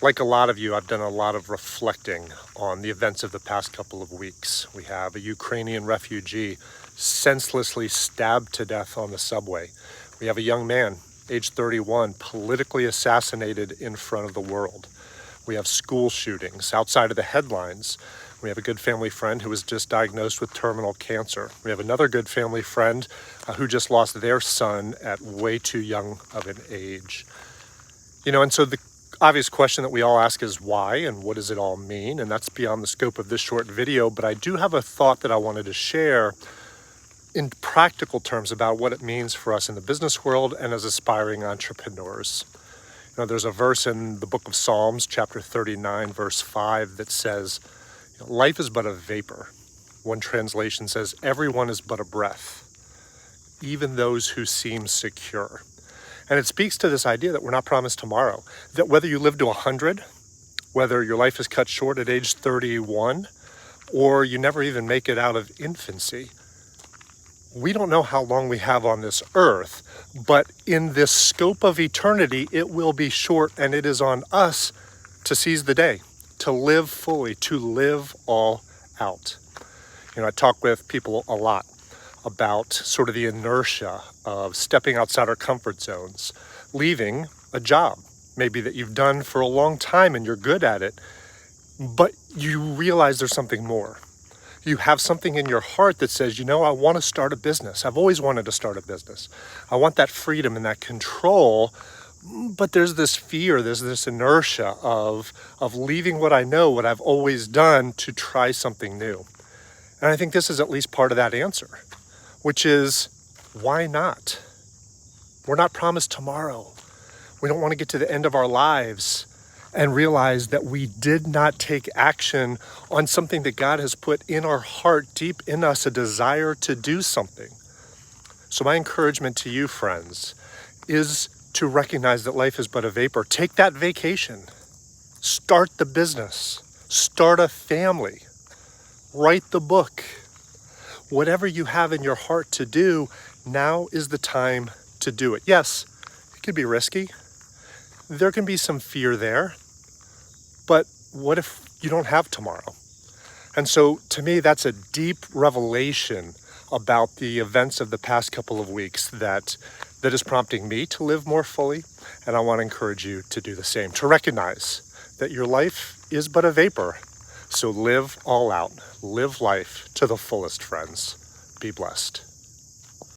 Like a lot of you, I've done a lot of reflecting on the events of the past couple of weeks. We have a Ukrainian refugee senselessly stabbed to death on the subway. We have a young man, age 31, politically assassinated in front of the world. We have school shootings outside of the headlines. We have a good family friend who was just diagnosed with terminal cancer. We have another good family friend who just lost their son at way too young of an age. And so the obvious question that we all ask is why, and what does it all mean? And that's beyond the scope of this short video, but I do have a thought that I wanted to share in practical terms about what it means for us in the business world and as aspiring entrepreneurs. There's a verse in the book of Psalms, chapter 39, verse 5, that says, life is but a vapor. One translation says, everyone is but a breath, even those who seem secure. And it speaks to this idea that we're not promised tomorrow, that whether you live to 100, whether your life is cut short at age 31, or you never even make it out of infancy, we don't know how long we have on this earth, but in this scope of eternity, it will be short, and it is on us to seize the day, to live fully, to live all out. I talk with people a lot about sort of the inertia of stepping outside our comfort zones, leaving a job, maybe that you've done for a long time and you're good at it, but you realize there's something more. You have something in your heart that says, I want to start a business. I've always wanted to start a business. I want that freedom and that control, but there's this fear, there's this inertia of leaving what I know, what I've always done, to try something new. And I think this is at least part of that answer, which is, why not? We're not promised tomorrow. We don't want to get to the end of our lives and realize that we did not take action on something that God has put in our heart, deep in us, a desire to do something. So my encouragement to you, friends, is to recognize that life is but a vapor. Take that vacation. Start the business. Start a family. Write the book. Whatever you have in your heart to do, now is the time to do it. Yes, it could be risky. There can be some fear there. But what if you don't have tomorrow? And so to me, that's a deep revelation about the events of the past couple of weeks that is prompting me to live more fully. And I want to encourage you to do the same, to recognize that your life is but a vapor. So live all out. Live life to the fullest, friends. Be blessed.